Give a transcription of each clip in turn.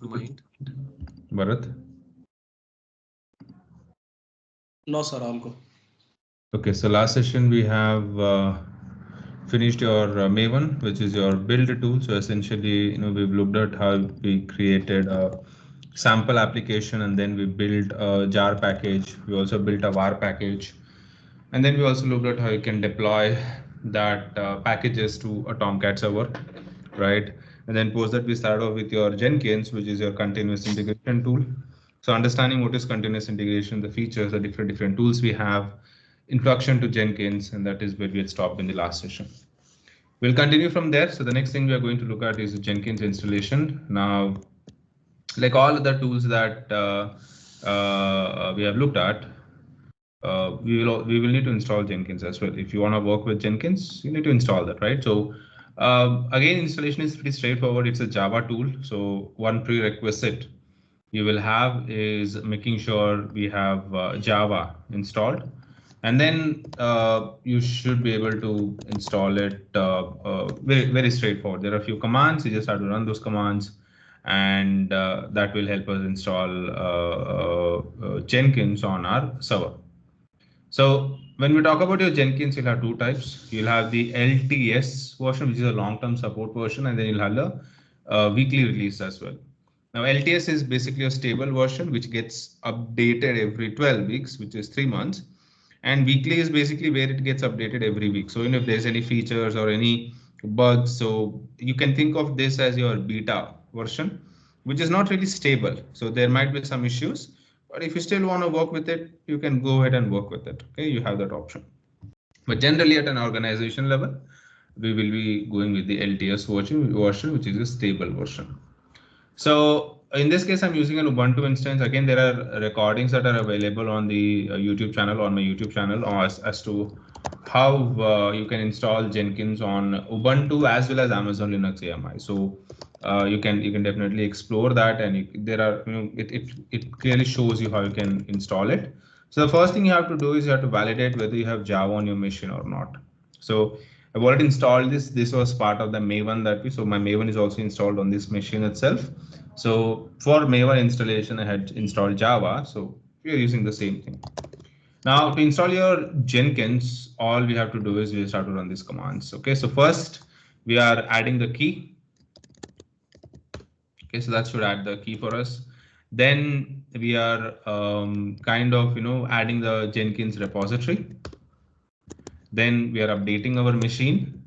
mind. Bharat? No, sir, all go. Okay, so last session we have finished your Maven, which is your build tool. So essentially, we've looked at how we created a sample application and then we built a jar package. We also built a var package. And then we also looked at how you can deploy that packages to a Tomcat server, right? And then post that we start off with your Jenkins, which is your continuous integration tool. So understanding what is continuous integration, the features, the different tools we have, introduction to Jenkins, and that is where we had stopped in the last session. We'll continue from there. So the next thing we are going to look at is the Jenkins installation. Now, like all other tools that we have looked at, we will need to install Jenkins as well. If you want to work with Jenkins, you need to install that, right? So again, installation is pretty straightforward. It's a Java tool. So one prerequisite you will have is making sure we have Java installed. And then you should be able to install it very straightforward. There are a few commands. You just have to run those commands, and that will help us install Jenkins on our server. So when we talk about your Jenkins, you'll have two types. You'll have the LTS version, which is a long-term support version, and then you'll have the weekly release as well. Now, LTS is basically a stable version, which gets updated every 12 weeks, which is 3 months. And weekly is basically where it gets updated every week. So if there's any features or any bugs, so you can think of this as your beta version, which is not really stable. So there might be some issues, but if you still want to work with it, you can go ahead and work with it. Okay, you have that option. But generally at an organization level, we will be going with the LTS version, which is a stable version. So in this case, I'm using an Ubuntu instance. Again, there are recordings that are available on the YouTube channel, on my YouTube channel, as to how you can install Jenkins on Ubuntu as well as Amazon Linux AMI. So you can definitely explore that, and there are it clearly shows you how you can install it. So the first thing you have to do is you have to validate whether you have Java on your machine or not. So I've already installed this. This was part of the Maven so my Maven is also installed on this machine itself. So for Maven installation, I had installed Java. So we are using the same thing. Now to install your Jenkins, all we have to do is we start to run these commands. Okay, so first we are adding the key. Okay, so that should add the key for us. Then we are kind of adding the Jenkins repository. Then we are updating our machine,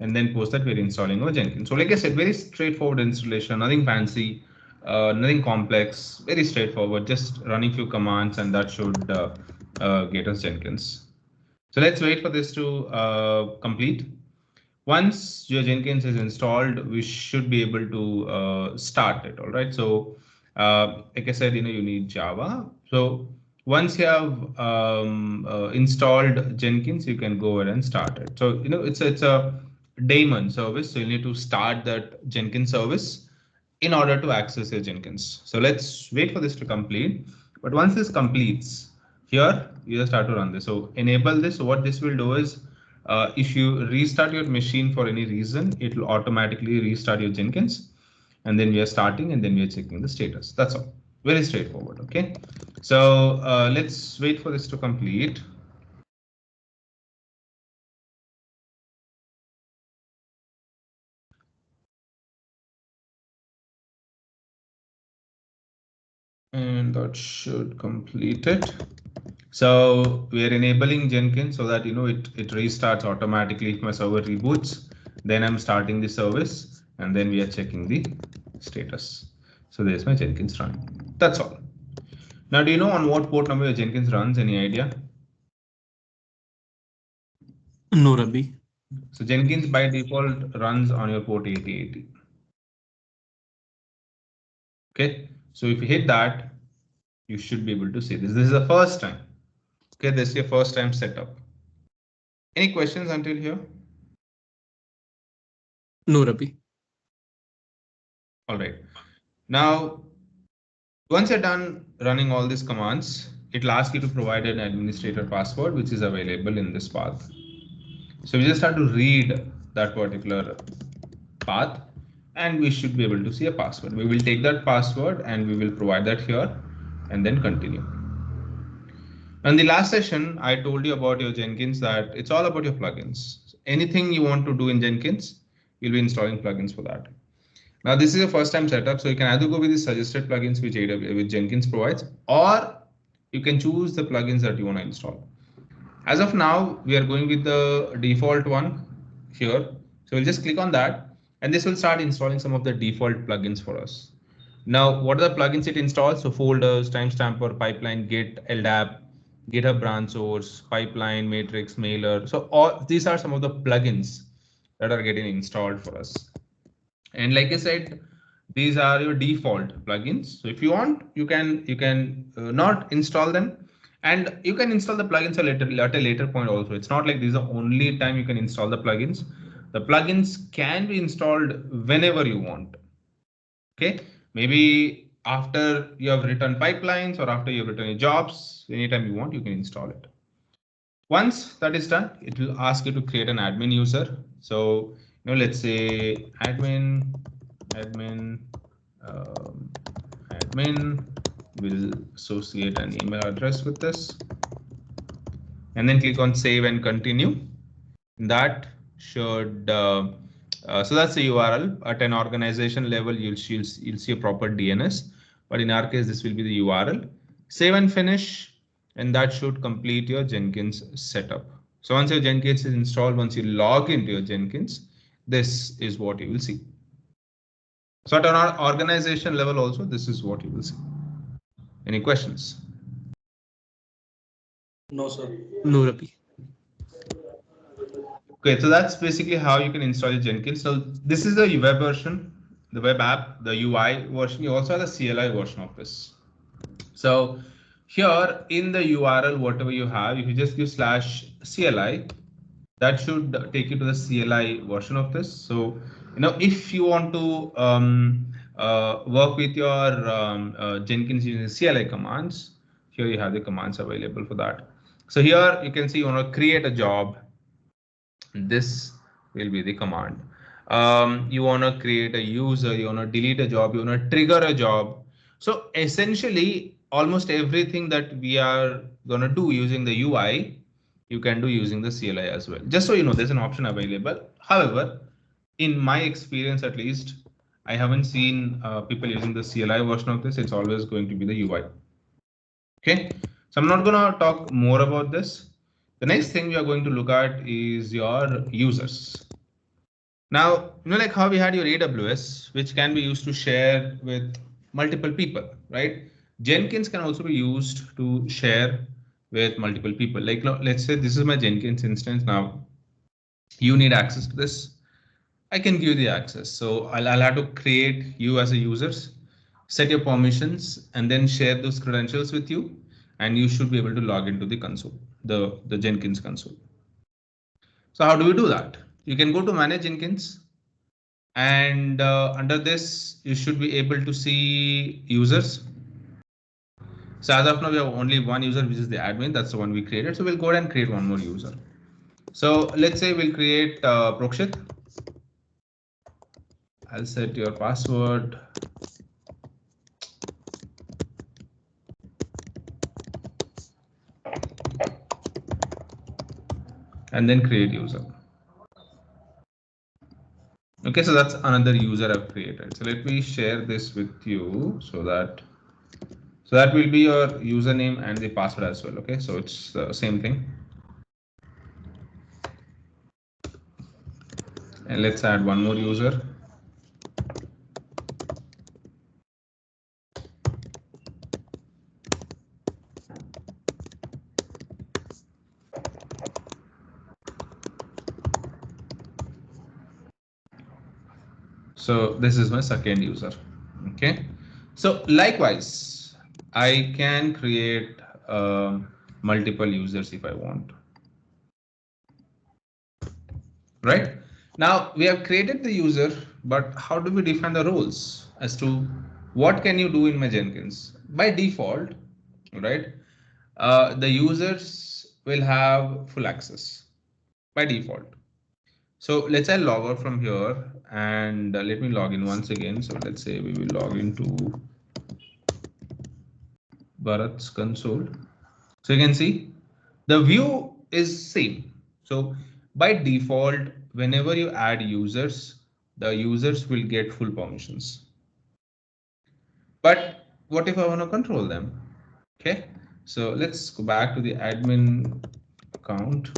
and then post that we're installing our Jenkins. So like I said, very straightforward installation, nothing fancy, nothing complex, very straightforward, just running few commands, and that should get us Jenkins. So let's wait for this to complete. Once your Jenkins is installed, we should be able to start it. All right. So like I said, you need Java. So once you have installed Jenkins, you can go ahead and start it. So it's a daemon service. So you need to start that Jenkins service in order to access your Jenkins. So let's wait for this to complete. But once this completes, here you just start to run this. So enable this. So what this will do is if you restart your machine for any reason, it will automatically restart your Jenkins. And then we are starting, and then we are checking the status. That's all. Very straightforward. Okay. So let's wait for this to complete. And that should complete it. So we are enabling Jenkins so that it restarts automatically if my server reboots. Then I'm starting the service, and then we are checking the status. So there's my Jenkins run. That's all. Now, do you know on what port number your Jenkins runs? Any idea? No, Rabi. So Jenkins by default runs on your port 8080. Okay, so if you hit that, you should be able to see this. This is the first time. Okay, this is your first time setup. Any questions until here? No, Rabi. All right. Now, once you're done running all these commands, it'll ask you to provide an administrator password, which is available in this path. So we just have to read that particular path, and we should be able to see a password. We will take that password and we will provide that here and then continue. In the last session, I told you about your Jenkins that it's all about your plugins. Anything you want to do in Jenkins, you'll be installing plugins for that. Now, this is a first time setup, so you can either go with the suggested plugins which which Jenkins provides, or you can choose the plugins that you want to install. As of now, we are going with the default one here. So we'll just click on that and this will start installing some of the default plugins for us. Now, what are the plugins it installs? So folders, timestamper, pipeline, Git, LDAP, GitHub branch source, pipeline, matrix, mailer. So all these are some of the plugins that are getting installed for us. And like I said, these are your default plugins. So if you want, you can not install them, and you can install the plugins at a later point also. It's not like this is the only time you can install the plugins. The plugins can be installed whenever you want. Okay, maybe after you have written pipelines or after you've written your jobs, anytime you want, you can install it. Once that is done, it will ask you to create an admin user. So, let's say admin, um, admin will associate an email address with this, and then click on save and continue. That should so that's the URL. At an organization level, you'll see a proper DNS, but in our case, this will be the URL. Save and finish, and that should complete your Jenkins setup. So once your Jenkins is installed, once you log into your Jenkins, this is what you will see. So at an organization level also, this is what you will see. Any questions? No, sir. No, Ravi. Okay, so that's basically how you can install Jenkins. So this is the web version, the web app, the UI version. You also have the CLI version of this. So here in the URL, whatever you have, if you just give /CLI, that should take you to the CLI version of this. So, if you want to work with your Jenkins using CLI commands, here you have the commands available for that. So here you can see you want to create a job. This will be the command. You want to create a user, you want to delete a job, you want to trigger a job. So essentially, almost everything that we are going to do using the UI, you can do using the CLI as well. Just so you know, there's an option available. However, in my experience, at least, I haven't seen people using the CLI version of this. It's always going to be the UI. Okay, so I'm not going to talk more about this. The next thing we are going to look at is your users. Now, like how we had your AWS, which can be used to share with multiple people, right? Jenkins can also be used to share with multiple people. Like, let's say this is my Jenkins instance. Now, you need access to this. I can give you the access. So I'll have to create you as a user, set your permissions, and then share those credentials with you. And you should be able to log into the console, the Jenkins console. So how do we do that? You can go to Manage Jenkins, and under this, you should be able to see users. So as of now, we have only one user, which is the admin. That's the one we created. So we'll go ahead and create one more user. So let's say we'll create Prokshit. I'll set your password. And then create user. Okay, so that's another user I've created. So let me share this with you so that will be your username and the password as well. Okay, so it's the same thing. And let's add one more user. So this is my second user. Okay, so likewise, I can create multiple users if I want. Right now we have created the user, but how do we define the roles as to what can you do in my Jenkins? By default, right? The users will have full access by default. So let's say I log out from here and let me log in once again. So let's say we will log into Bharat's console. So you can see the view is same. So by default, whenever you add users, the users will get full permissions. But what if I want to control them? Okay, so let's go back to the admin account.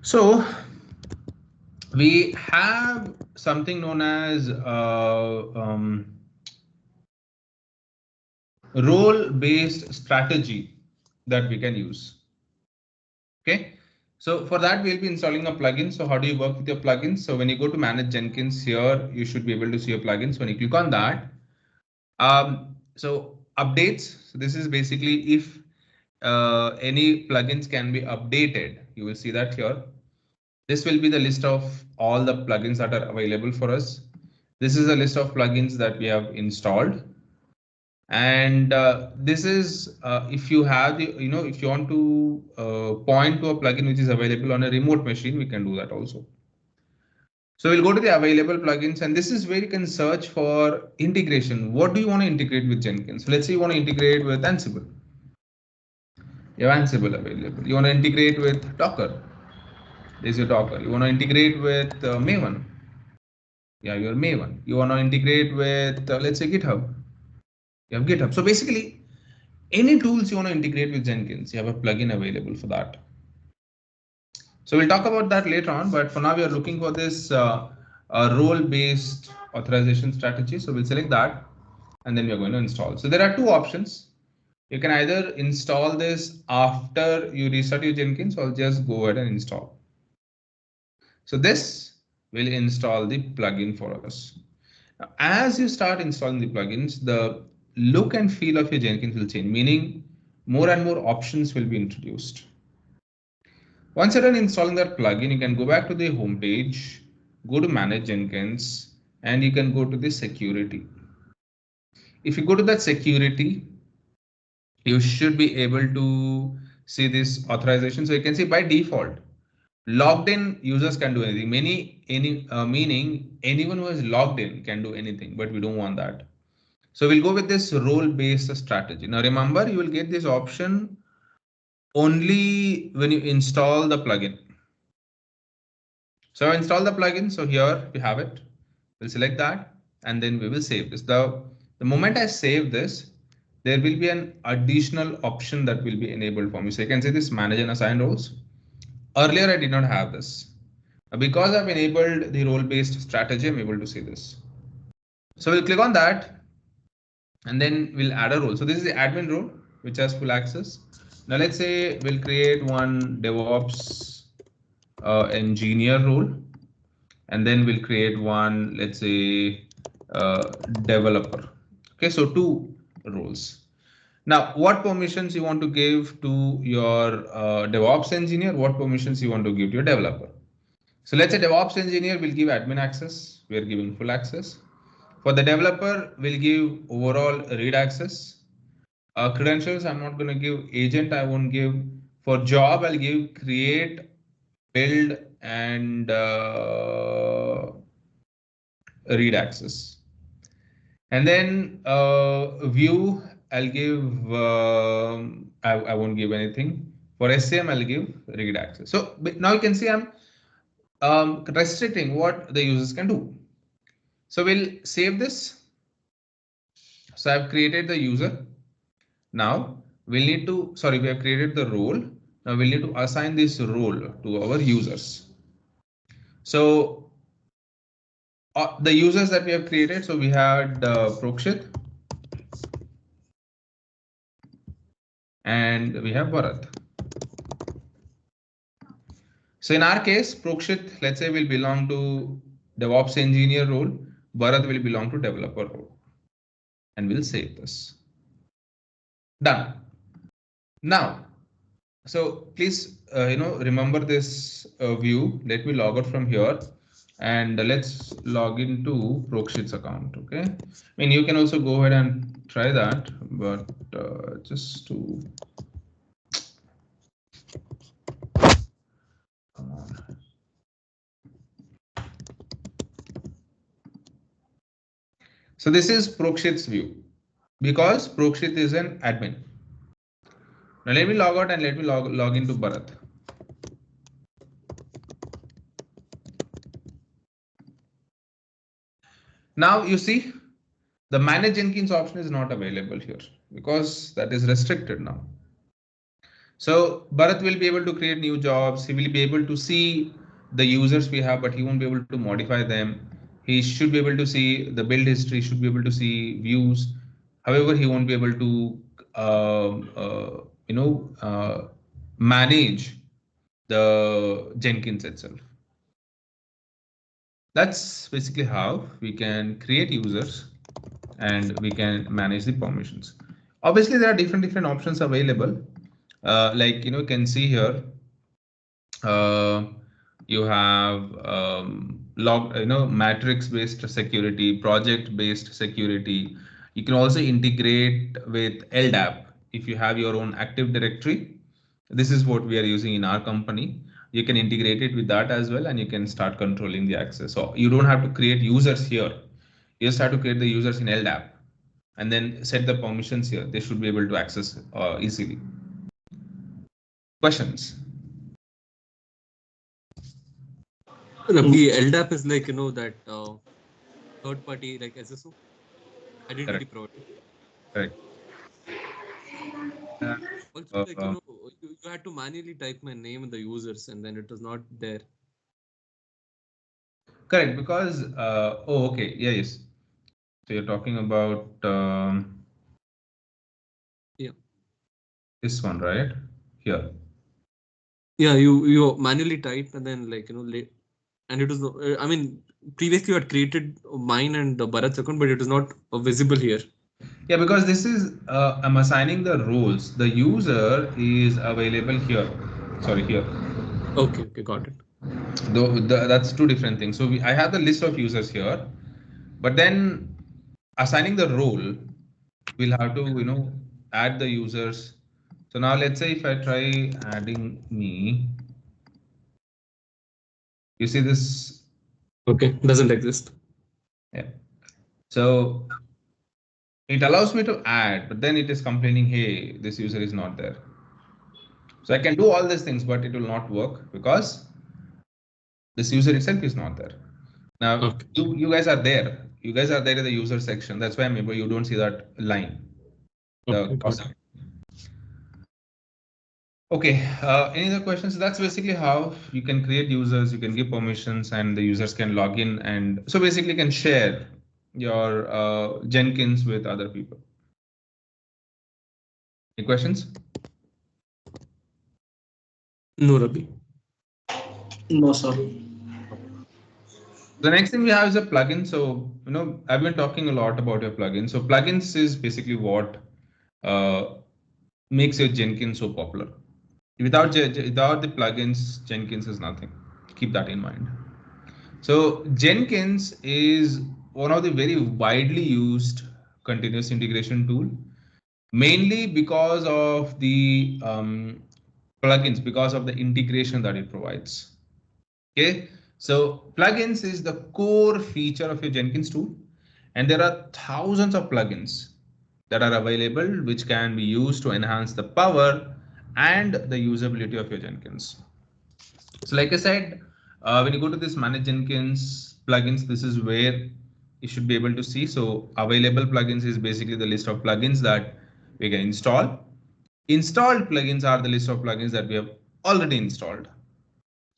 So we have something known as role-based strategy that we can use. Okay, so for that we'll be installing a plugin. So how do you work with your plugins? So when you go to manage Jenkins here, you should be able to see your plugins. When you click on that, so updates. So this is basically if any plugins can be updated. You will see that here. This will be the list of all the plugins that are available for us. This is a list of plugins that we have installed. And this is if you have the, if you want to point to a plugin which is available on a remote machine, we can do that also. So we'll go to the available plugins, and this is where you can search for integration. What do you want to integrate with Jenkins? So let's say you want to integrate with Ansible. You have Ansible available. You want to integrate with Docker. There's your Docker. You want to integrate with Maven. Yeah, your Maven. You want to integrate with, let's say, GitHub. You have GitHub. So basically, any tools you want to integrate with Jenkins, you have a plugin available for that. So we'll talk about that later on, but for now we are looking for this role-based authorization strategy. So we'll select that, and then we are going to install. So there are two options. You can either install this after you restart your Jenkins, or just go ahead and install. So this will install the plugin for us. Now, as you start installing the plugins, the look and feel of your Jenkins will change, meaning more and more options will be introduced. Once you're done installing that plugin, you can go back to the home page, go to Manage Jenkins, and you can go to the security. If you go to that security, you should be able to see this authorization. So you can see by default, logged in users can do anything. Meaning anyone who is logged in can do anything, but we don't want that. So we'll go with this role-based strategy. Now remember, you will get this option only when you install the plugin. So install the plugin. So here we have it. We'll select that and then we will save this. The moment I save this, there will be an additional option that will be enabled for me. So you can see this manage and assign roles. Earlier, I did not have this. Because I've enabled the role-based strategy, I'm able to see this. So we'll click on that and then we'll add a role. So this is the admin role, which has full access. Now let's say we'll create one DevOps engineer role, and then we'll create one, let's say, developer. Okay, so two roles. Now, what permissions you want to give to your DevOps engineer? What permissions you want to give to your developer? So let's say DevOps engineer will give admin access. We are giving full access. For the developer, we'll give overall read access. Credentials, I'm not going to give agent. I won't give. For job, I'll give create, build, and read access. And then view, I'll give, I won't give anything. For SCM, I'll give read access. So now you can see I'm restricting what the users can do. So we'll save this. So I've created the user. Now we'll need to, sorry, we have created the role. Now we'll need to assign this role to our users. So the users that we have created, so we had Prokshit and we have Bharat. So in our case, Prokshit, let's say, will belong to DevOps engineer role. Bharat will belong to developer role. And we'll save this. Done. Now, so please, remember this view. Let me log out from here and let's log into Prokshit's account. Okay. I mean, you can also go ahead and try that, but just to So this is Prokshit's view because Prokshit is an admin. Now let me log out and let me log into Bharat. Now you see the manage Jenkins option is not available here because that is restricted now. So Bharat will be able to create new jobs. He will be able to see the users we have, but he won't be able to modify them. He should be able to see the build history, should be able to see views. However, he won't be able to, manage the Jenkins itself. That's basically how we can create users and we can manage the permissions. Obviously, there are different options available. Like you can see here, you have matrix based security, project based security. You can also integrate with LDAP if you have your own Active Directory. This is what we are using in our company. You can integrate it with that as well, and you can start controlling the access. So you don't have to create users here. You just have to create the users in LDAP and then set the permissions here. They should be able to access easily. Questions? The LDAP is like, that third party like SSO identity provider. Correct. Also, like, you had to manually type my name in the users and then it was not there. Correct, because okay, yeah, yes. So you're talking about yeah, this one, right? Here. Yeah, you manually type and then like and it was I mean previously you had created mine and the Bharat's account, but it is not visible here. Yeah, because this is I'm assigning the roles. The user is available here. Sorry, here. Okay, got it. Though that's two different things. So I have the list of users here, but then assigning the role, we'll have to add the users. So now let's say if I try adding me, you see this? Okay, doesn't exist. Yeah. So it allows me to add, but then it is complaining, hey, this user is not there. So I can do all these things, but it will not work because this user itself is not there. Now, okay. you guys are there. You guys are there in the user section. That's why maybe you don't see that line. Okay, any other questions? That's basically how you can create users, you can give permissions, and the users can log in. And so basically can share your Jenkins with other people. Any questions? No, Rabi. No, sir. The next thing we have is a plugin. So, I've been talking a lot about your plugin. So plugins is basically what makes your Jenkins so popular. Without the plugins, Jenkins is nothing. Keep that in mind. So Jenkins is one of the very widely used continuous integration tool, mainly because of the plugins, because of the integration that it provides. Okay, so plugins is the core feature of your Jenkins tool, and there are thousands of plugins that are available which can be used to enhance the power and the usability of your Jenkins. So like I said, when you go to this manage Jenkins plugins, this is where you should be able to see. So available plugins is basically the list of plugins that we can install. Installed plugins are the list of plugins that we have already installed.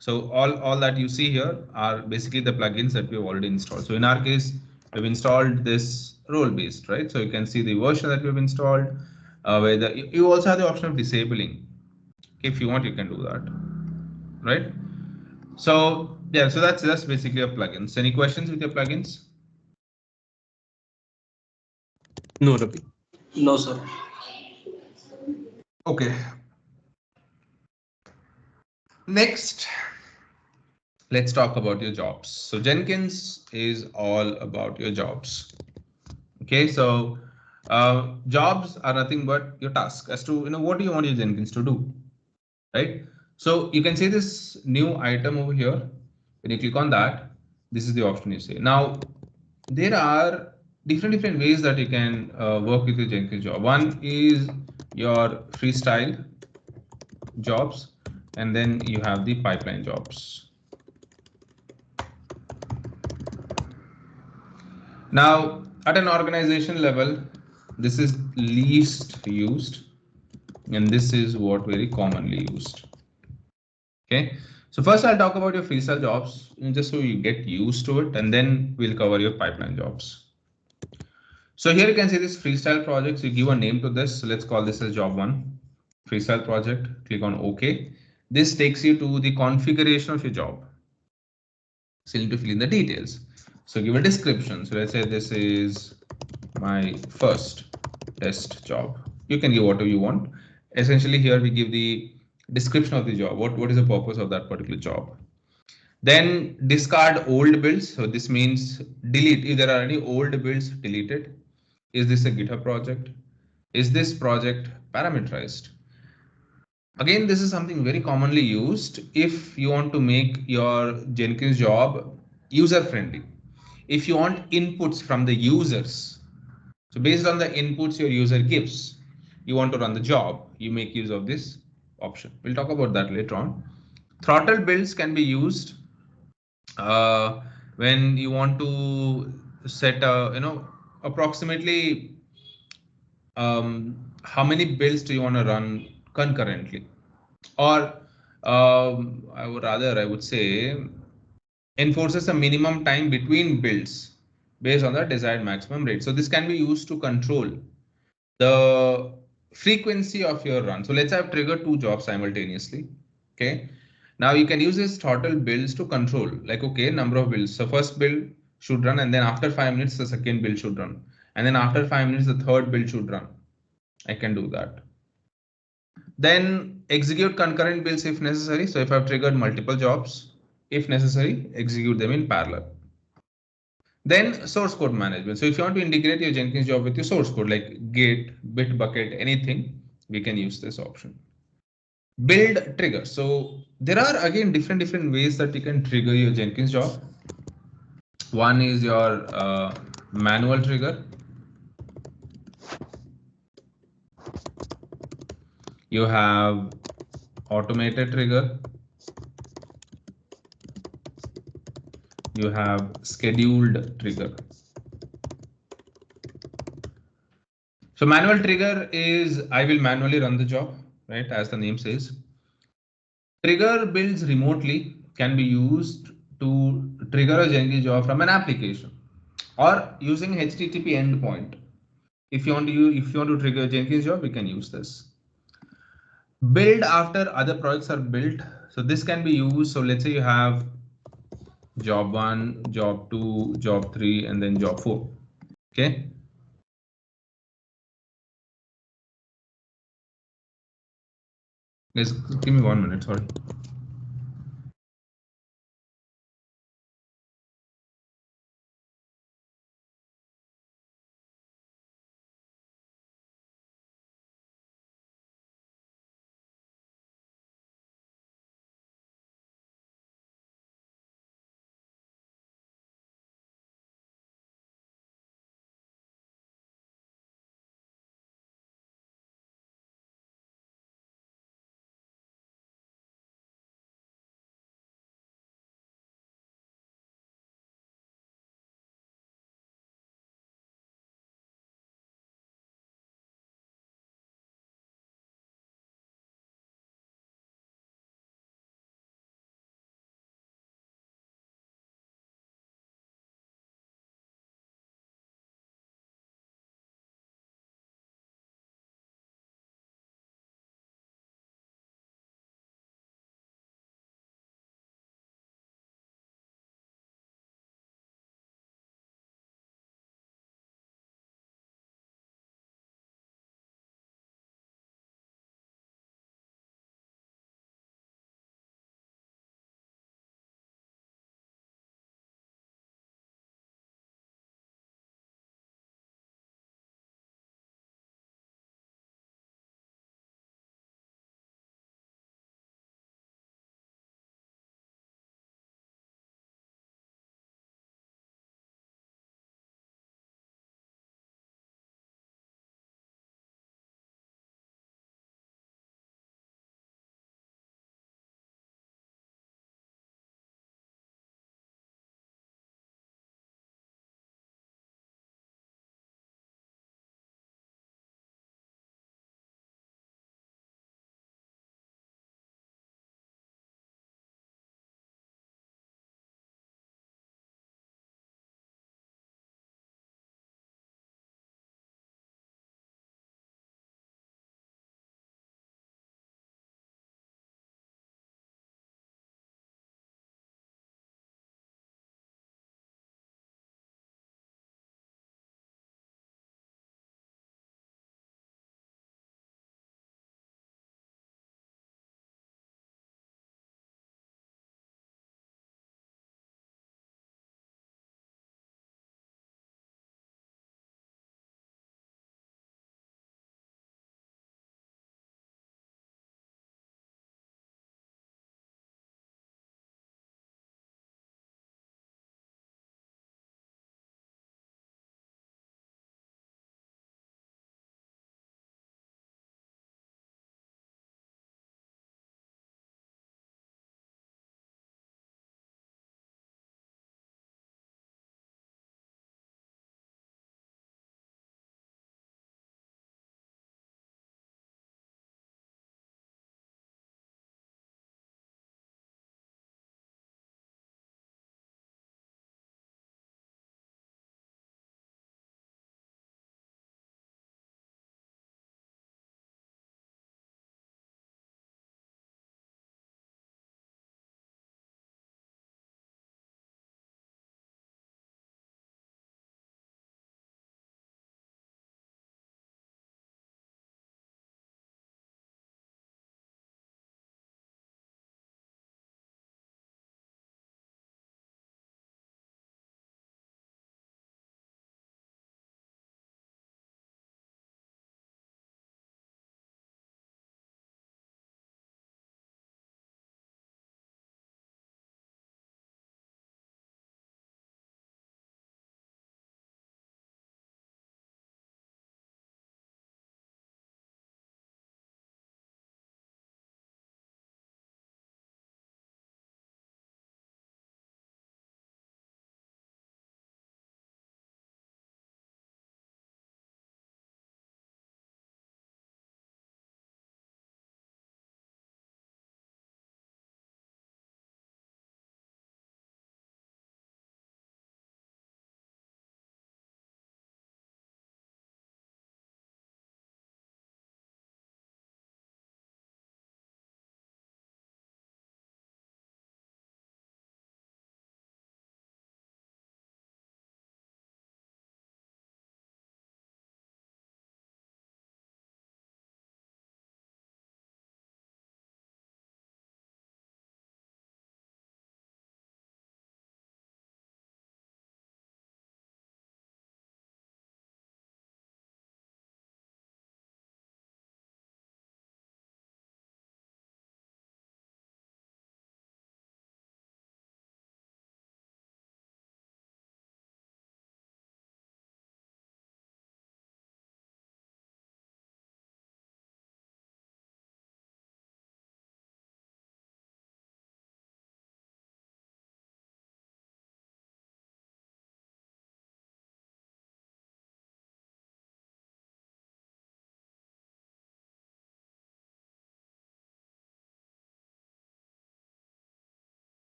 So all that you see here are basically the plugins that we have already installed. So in our case, we've installed this role based, right? So you can see the version that we've installed. Where you also have the option of disabling. If you want, you can do that, right? So yeah, so that's basically your plugins. Any questions with your plugins? No, Rabi. No, sir. Okay. Next, let's talk about your jobs. So Jenkins is all about your jobs. Okay, so jobs are nothing but your task as to what do you want your Jenkins to do, right? So you can see this new item over here. When you click on that, this is the option you see. Now there are different ways that you can work with your Jenkins job. One is your freestyle jobs, and then you have the pipeline jobs. Now, at an organization level, this is least used, and this is what very commonly used. Okay, so first I'll talk about your freestyle jobs just so you get used to it, and then we'll cover your pipeline jobs. So here you can see this freestyle projects. You give a name to this. So let's call this as job one, freestyle project. Click on OK. This takes you to the configuration of your job. So you need to fill in the details. So give a description. So let's say this is my first test job. You can give whatever you want. Essentially here we give the description of the job. What is the purpose of that particular job? Then discard old builds. So this means delete. If there are any old builds, delete it. Is this a GitHub project? Is this project parameterized? Again, this is something very commonly used if you want to make your Jenkins job user friendly. If you want inputs from the users, so based on the inputs your user gives, you want to run the job, you make use of this option. We'll talk about that later on. Throttle builds can be used when you want to set approximately how many builds do you want to run concurrently, or I would say enforces a minimum time between builds based on the desired maximum rate. So this can be used to control the frequency of your run. So let's have triggered two jobs simultaneously. Okay. Now you can use this throttle builds to control, like, okay, number of builds. So first build should run, and then after 5 minutes, the second build should run. And then after 5 minutes, the third build should run. I can do that. Then execute concurrent builds if necessary. So if I've triggered multiple jobs, if necessary, execute them in parallel. Then source code management. So if you want to integrate your Jenkins job with your source code like Git, Bitbucket, anything, we can use this option. Build trigger. So there are again different ways that you can trigger your Jenkins job. One is your manual trigger. You have automated trigger. You have scheduled trigger. So manual trigger is I will manually run the job, right? As the name says. Trigger builds remotely can be used to trigger a Jenkins job from an application or using HTTP endpoint. If you want to trigger a Jenkins job, we can use this. Build after other projects are built. So this can be used. So let's say you have job 1, job 2, job 3, and then job 4. Okay. Guys, give me 1 minute, sorry.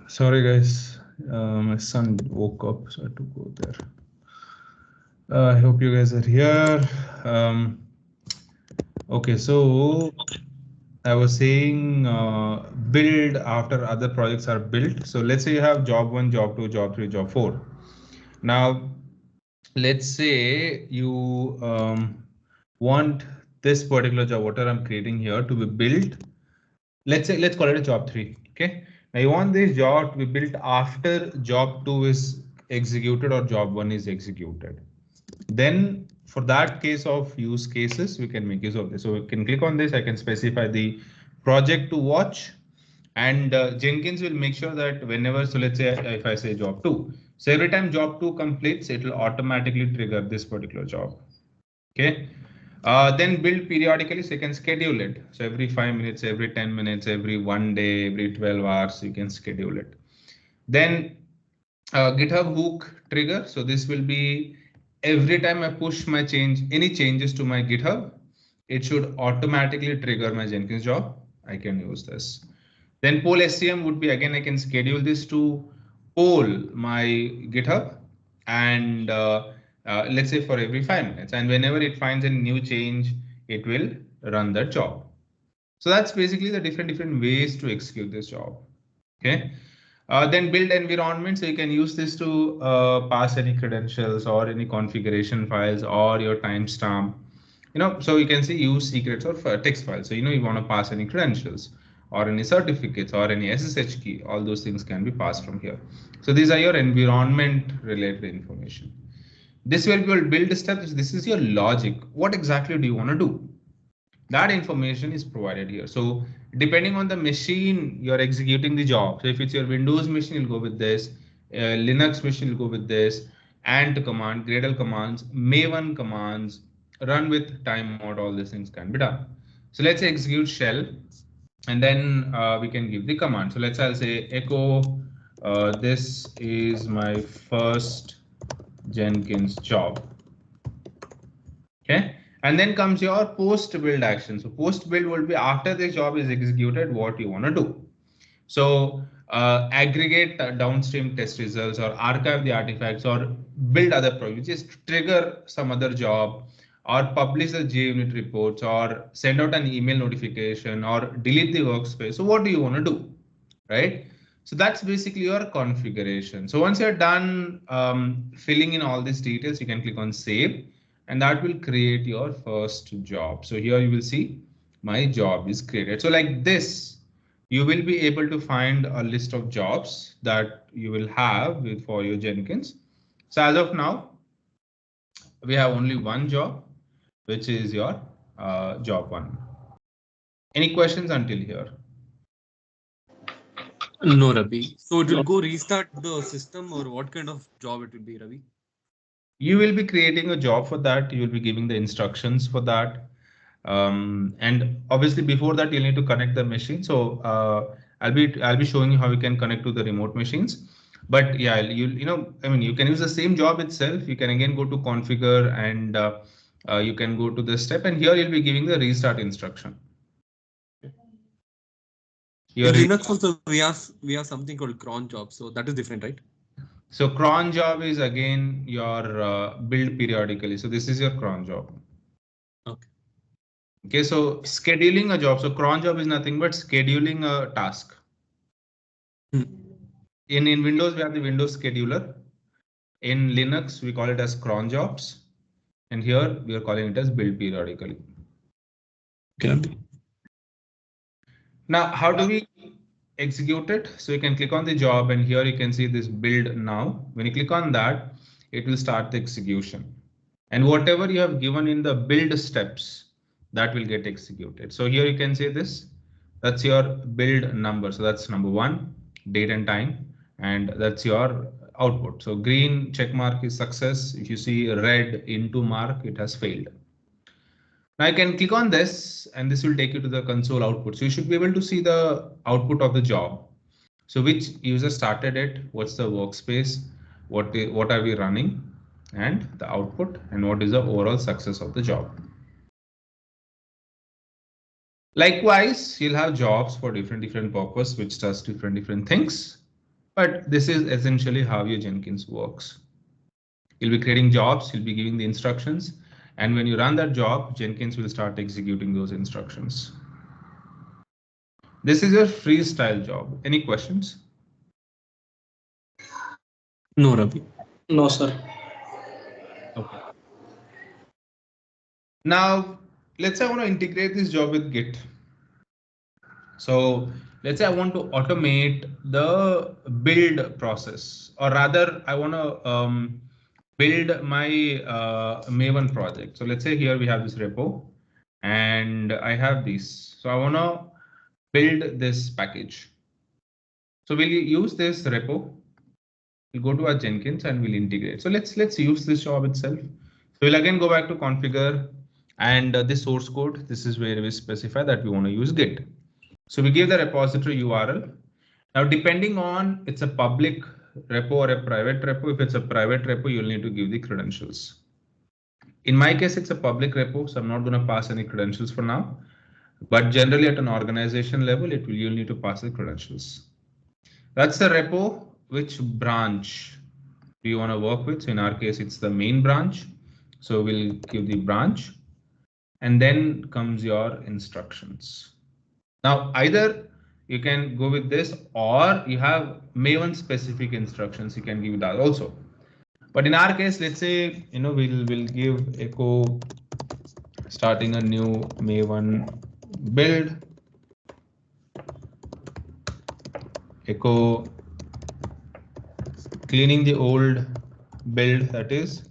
Sorry guys, my son woke up, so I had to go there. I hope you guys are here. Okay, so I was saying build after other projects are built. So let's say you have job 1, job 2, job 3, job 4. Now, let's say you want this particular job, whatever I'm creating here, to be built. Let's call it a job 3. Okay. Now you want this job to be built after job 2 is executed or job 1 is executed. Then for that case of use cases, we can make use of this. So we can click on this. I can specify the project to watch, and Jenkins will make sure that whenever, so let's say if I say job 2, so every time job 2 completes, it will automatically trigger this particular job. Okay. Then build periodically, so you can schedule it. So every 5 minutes, every 10 minutes, every 1 day, every 12 hours, you can schedule it. Then GitHub hook trigger. So this will be every time I push my any changes to my GitHub, it should automatically trigger my Jenkins job. I can use this. Then poll SCM would be, again, I can schedule this to poll my GitHub, and let's say for every 5 minutes, and whenever it finds a new change, it will run that job. So that's basically the different ways to execute this job. Okay. Then build environment. So you can use this to pass any credentials or any configuration files or your timestamp. So you can say use secrets or text files. So you want to pass any credentials or any certificates or any SSH key. All those things can be passed from here. So these are your environment related information. This will be your build steps. This is your logic. What exactly do you want to do? That information is provided here. So depending on the machine you're executing the job, so if it's your Windows machine, you'll go with this, Linux machine will go with this, ant command, Gradle commands, Maven commands, run with time mode, all these things can be done. So let's say execute shell, and then we can give the command. So I'll say echo, this is my first Jenkins job. Okay. And then comes your post build action. So post build will be after this job is executed, what you want to do. So aggregate downstream test results or archive the artifacts or build other projects, just trigger some other job or publish the JUnit reports or send out an email notification or delete the workspace. So what do you want to do, right? So that's basically your configuration. So once you're done filling in all these details, you can click on save, and that will create your first job. So here you will see my job is created. So like this, you will be able to find a list of jobs that you will have for your Jenkins. So as of now, we have only one job, which is your job 1. Any questions until here? No, Ravi. So it will go restart the system, or what kind of job it will be, Ravi? You will be creating a job for that. You will be giving the instructions for that. And obviously before that, you'll need to connect the machine. So I'll be showing you how you can connect to the remote machines. But yeah, you can use the same job itself. You can again go to configure, and you can go to the step, and here you'll be giving the restart instruction. In Linux also we have something called cron job, so that is different, right? So cron job is again your build periodically. So this is your cron job. Okay. Okay, so scheduling a job. So cron job is nothing but scheduling a task. In Windows, we have the Windows scheduler. In Linux, we call it as cron jobs. And here we are calling it as build periodically. Okay. Now, how do we execute it? So you can click on the job, and here you can see this build now. When you click on that, it will start the execution. And whatever you have given in the build steps, that will get executed. So here you can see this, that's your build number. So that's number 1, date and time, and that's your output. So green check mark is success. If you see red into mark, it has failed. Now I can click on this, and this will take you to the console output. So you should be able to see the output of the job. So which user started it, what's the workspace, what are we running, and the output, and what is the overall success of the job. Likewise, you'll have jobs for different purpose, which does different things. But this is essentially how your Jenkins works. You'll be creating jobs, you'll be giving the instructions, and when you run that job, Jenkins will start executing those instructions. This is your freestyle job. Any questions? No, Ravi. No, sir. Okay. Now, let's say I want to integrate this job with Git. So let's say I want to automate the build process, or rather I want to build my Maven project. So let's say here we have this repo and I have this. So I want to build this package. So we'll use this repo. We'll go to our Jenkins and we'll integrate. So let's use this job itself. So we'll again go back to configure and this source code. This is where we specify that we want to use Git. So we give the repository URL. Now, depending on it's a public repo or a private repo, if it's a private repo, you'll need to give the credentials. In my case, it's a public repo, so I'm not going to pass any credentials for now. But generally at an organization level, you'll need to pass the credentials. That's the repo. Which branch do you want to work with? So in our case, it's the main branch. So we'll give the branch and then comes your instructions. Now, either you can go with this or you have Maven specific instructions. You can give that also. But in our case, let's say, we'll give echo starting a new Maven build, echo cleaning the old build, that is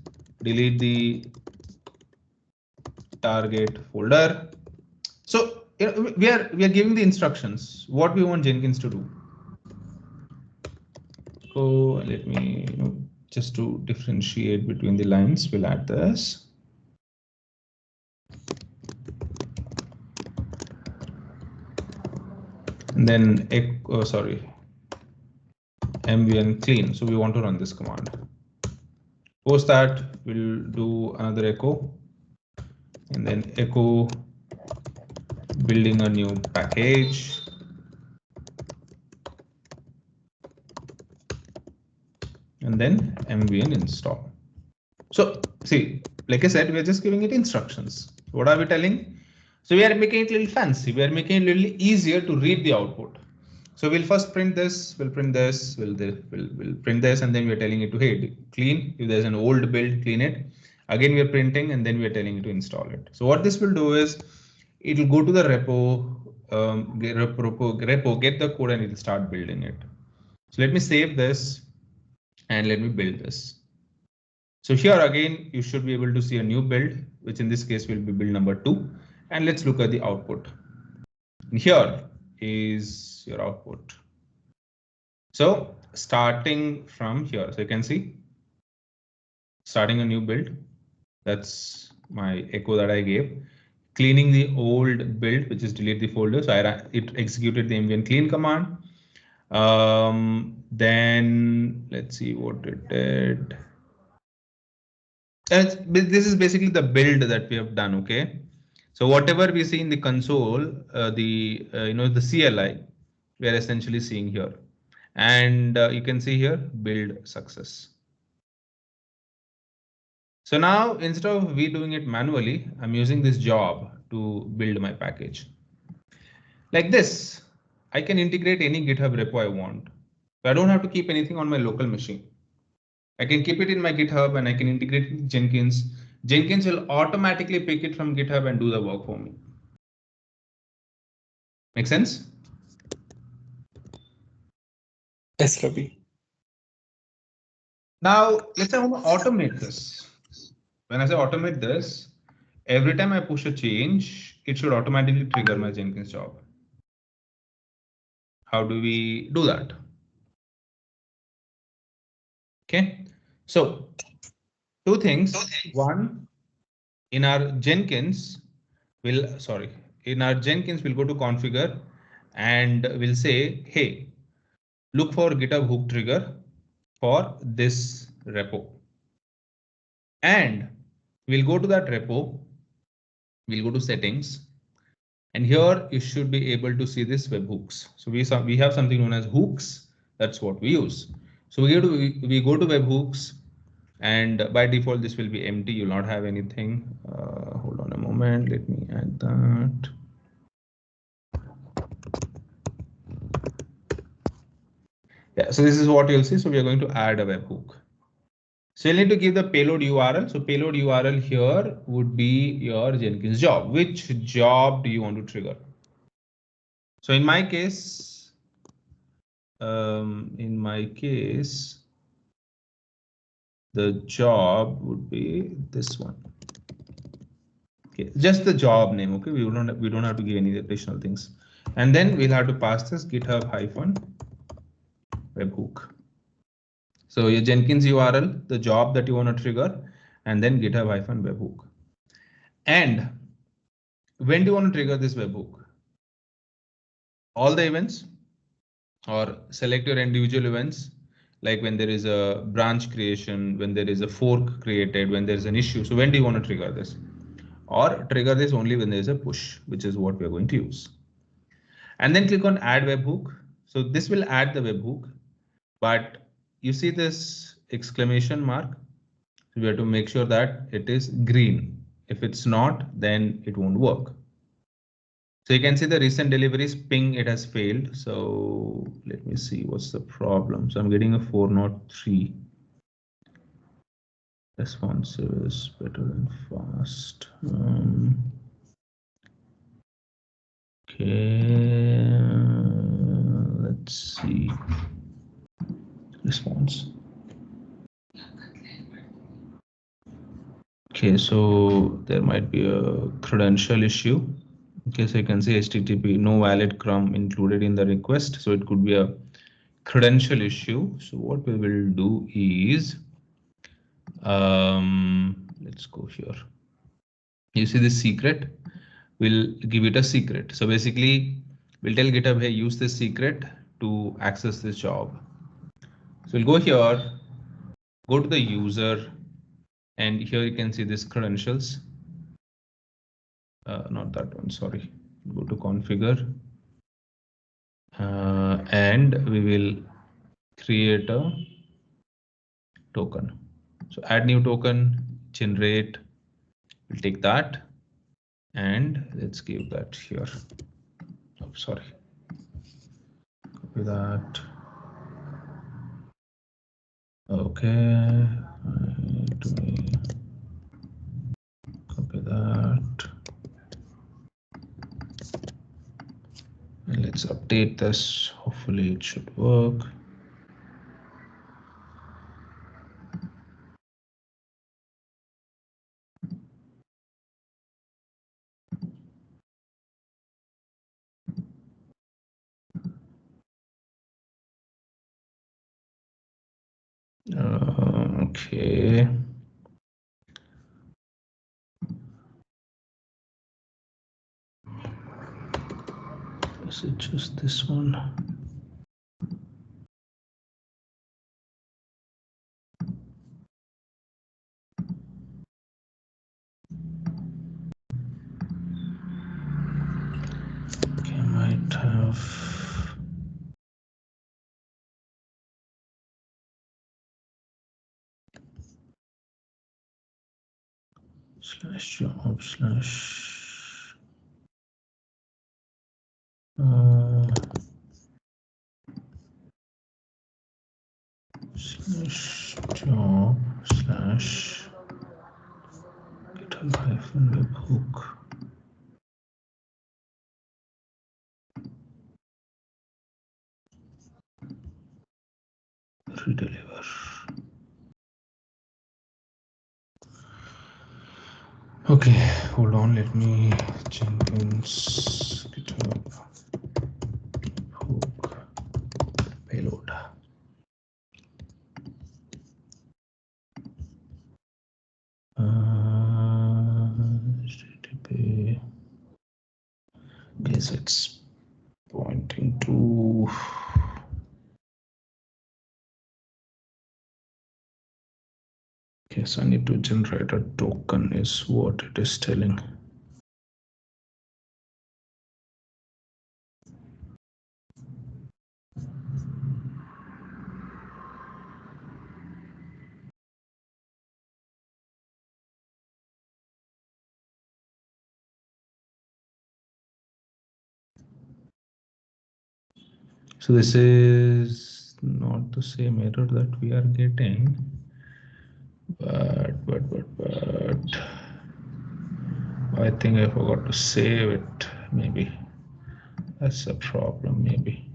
delete the target folder. So we are giving the instructions what we want Jenkins to do. So let me just to differentiate between the lines, we'll add this. And then mvn clean. So we want to run this command. Post that, we'll do another echo and then echo building a new package. And then mvn install. So see, like I said, we're just giving it instructions. What are we telling? So we are making it a little fancy. We are making it a little easier to read the output. So we'll first print this, we'll print this, we'll print this, and then we're telling it to, hey, clean. If there's an old build, clean it. Again, we're printing, and then we're telling it to install it. So what this will do is, it'll go to the repo, get the code, and it'll start building it. So let me save this, and let me build this. So here again, you should be able to see a new build, which in this case will be build number 2. And let's look at the output. And here is your output. So starting from here, so you can see starting a new build. That's my echo that I gave. Cleaning the old build, which is delete the folder. So it executed the mvn clean command. Then let's see what it did. This is basically the build that we have done. Okay, so whatever we see in the console, the CLI, we are essentially seeing here, and you can see here build success. So now instead of we doing it manually, I'm using this job to build my package. Like this, I can integrate any GitHub repo I want. So I don't have to keep anything on my local machine. I can keep it in my GitHub and I can integrate it with Jenkins. Jenkins will automatically pick it from GitHub and do the work for me. Make sense? Yes, Ravi. Now, let's say I want to automate this. When I say automate this, every time I push a change, it should automatically trigger my Jenkins job. How do we do that? Okay, so two things. One, in our Jenkins, we'll go to configure and we'll say, hey, look for GitHub hook trigger for this repo. And we'll go to that repo, we'll go to settings, And here you should be able to see this webhooks. So we have something known as hooks. That's what we use. So we go to webhooks, and by default this will be empty. You'll not have anything. Hold on a moment. Let me add that. Yeah. So this is what you'll see. So we are going to add a webhook. So you'll need to give the payload URL. So payload URL here would be your Jenkins job. Which job do you want to trigger? So in my case, the job would be this one. Okay, just the job name. Okay, we don't have to give any additional things. And then we'll have to pass this GitHub hyphen webhook. So your Jenkins URL, the job that you want to trigger, and then GitHub hyphen webhook. And when do you want to trigger this webhook? All the events, or select your individual events, like when there is a branch creation, when there is a fork created, when there's an issue. So when do you want to trigger this? Or trigger this only when there's a push, which is what we're going to use. And then click on add webhook. So this will add the webhook, but you see this exclamation mark. So we have to make sure that it is green. If it's not, then it won't work. So you can see the recent deliveries ping, it has failed. So let me see what's the problem. So I'm getting a 403. Responsive is better than fast. Okay, let's see. Response. Okay, so there might be a credential issue. Okay, so you can see HTTP no valid crumb included in the request. So it could be a credential issue. So what we will do is, let's go here. You see this secret, we'll give it a secret. So basically we'll tell GitHub, hey, use this secret to access this job. So we'll go here, go to the user, and here you can see this credentials. Not that one, sorry. Go to configure, and we will create a token. So add new token, generate, we'll take that, and let's give that here. Oh, sorry. Copy that. Okay. Copy that. And let's update this. Hopefully it should work. Okay. Is it just this one? Okay, I might have. Slash job slash. Slash job slash GitHub hyphen webhook. Redeliver. Okay, hold on, let me Jenkins GitHub hook payload. HTTP. Okay, so it's pointing to. Okay, so I need to generate a token is what it is telling. So this is not the same error that we are getting, but I think I forgot to save it. Maybe that's a problem. Maybe.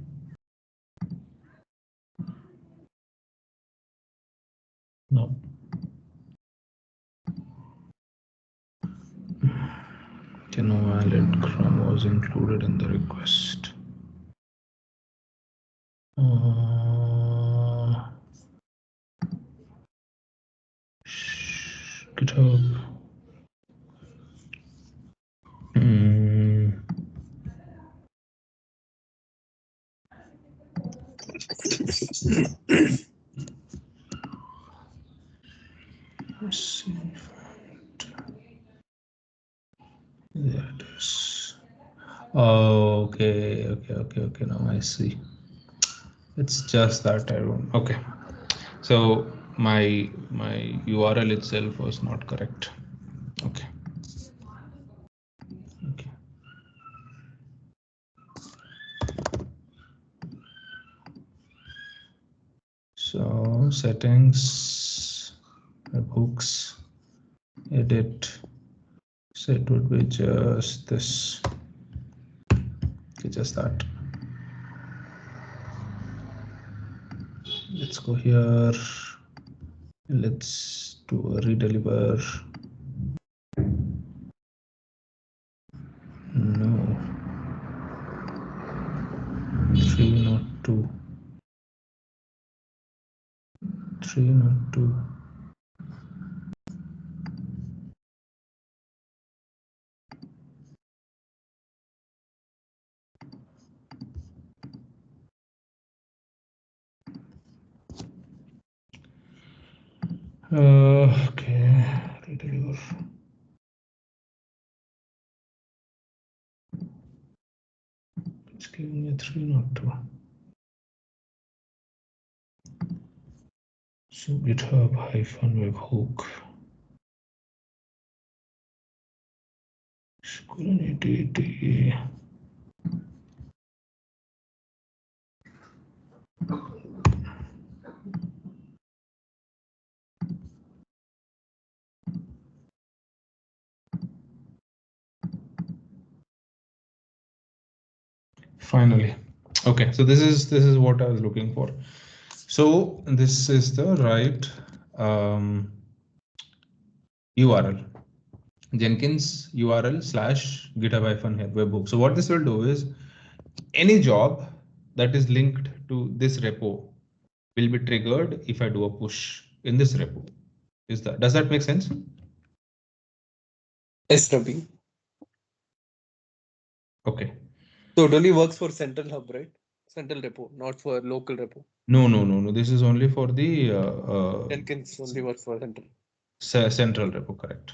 No. No valid Chrome was included in the request. GitHub. Let's see. There it is. Oh, okay. Now I see. It's just that I don't. Okay. So my URL itself was not correct. Okay. So settings, webhooks, edit. So it would be just this. Okay, just that. Let's go here. Let's do a redeliver. No. 3 not 2. 3 not 2. Okay, redeliver. It's giving me 3 not 2. So GitHub -webhook. Security. Finally. Okay, so this is what I was looking for. So this is the right URL. Jenkins URL / GitHub-webhook. So what this will do is any job that is linked to this repo will be triggered if I do a push in this repo. Does that make sense? Yes, Ravi. Okay. So it only works for central hub, right? Central repo, not for local repo. No. This is only for the Jenkins only works for central. Central repo, correct.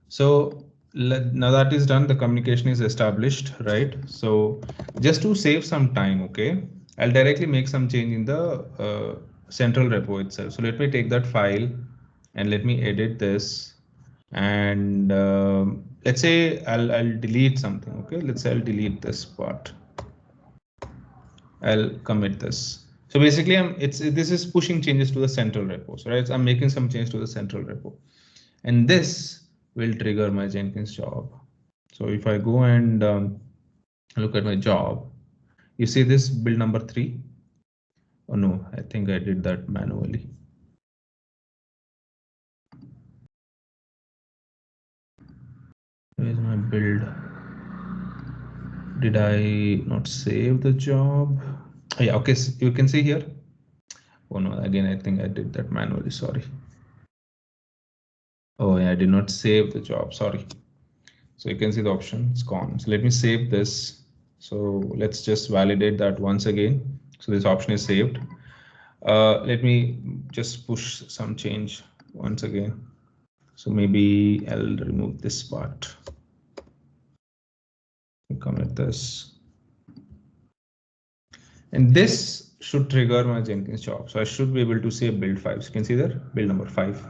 So now that is done, the communication is established, right? So just to save some time, okay, I'll directly make some change in the central repo itself. So let me take that file and let me edit this. And let's say I'll delete something. Okay, let's say I'll delete this part. I'll commit this. So basically, this is pushing changes to the central repo. So right, I'm making some change to the central repo, and this will trigger my Jenkins job. So if I go and look at my job, you see this build number 3. Oh no, I think I did that manually. Where's my build? Did I not save the job? Oh, yeah, okay, so you can see here. Oh no, again, I think I did that manually, sorry. Oh yeah, I did not save the job, sorry. So you can see the option, it's gone. So let me save this. So let's just validate that once again. So this option is saved. Let me just push some change once again. So maybe I'll remove this part. Commit this. And this should trigger my Jenkins job. So I should be able to say build 5. So you can see there, build number 5.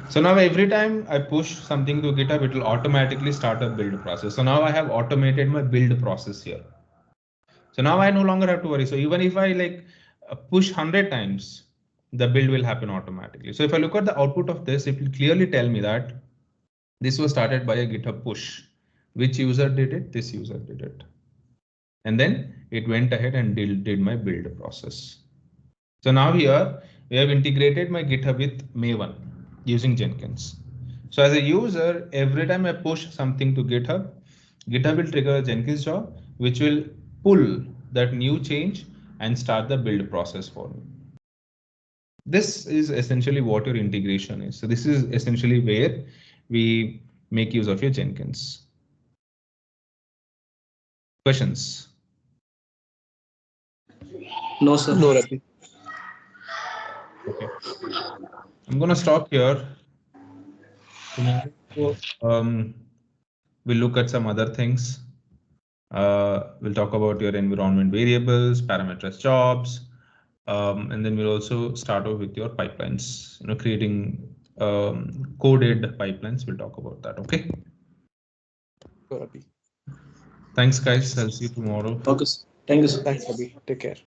So now every time I push something to GitHub, it will automatically start a build process. So now I have automated my build process here. So now I no longer have to worry. So even if I like push 100 times, the build will happen automatically. So if I look at the output of this, it will clearly tell me that this was started by a GitHub push. Which user did it? This user did it. And then it went ahead and did my build process. So now here we have integrated my GitHub with Maven using Jenkins. So as a user, every time I push something to GitHub, GitHub will trigger a Jenkins job, which will pull that new change and start the build process for me. This is essentially what your integration is. So this is essentially where we make use of your Jenkins. Questions? No, sir. No, Ravi. Okay. I'm going to stop here. Tomorrow, we'll look at some other things. We'll talk about your environment variables, parameters jobs, and then we'll also start off with your pipelines, creating coded pipelines. We'll talk about that. Okay. Sure, Ravi. Thanks, guys. I'll see you tomorrow. Okay, sir. Thank you, sir. Thanks, Ravi. Take care.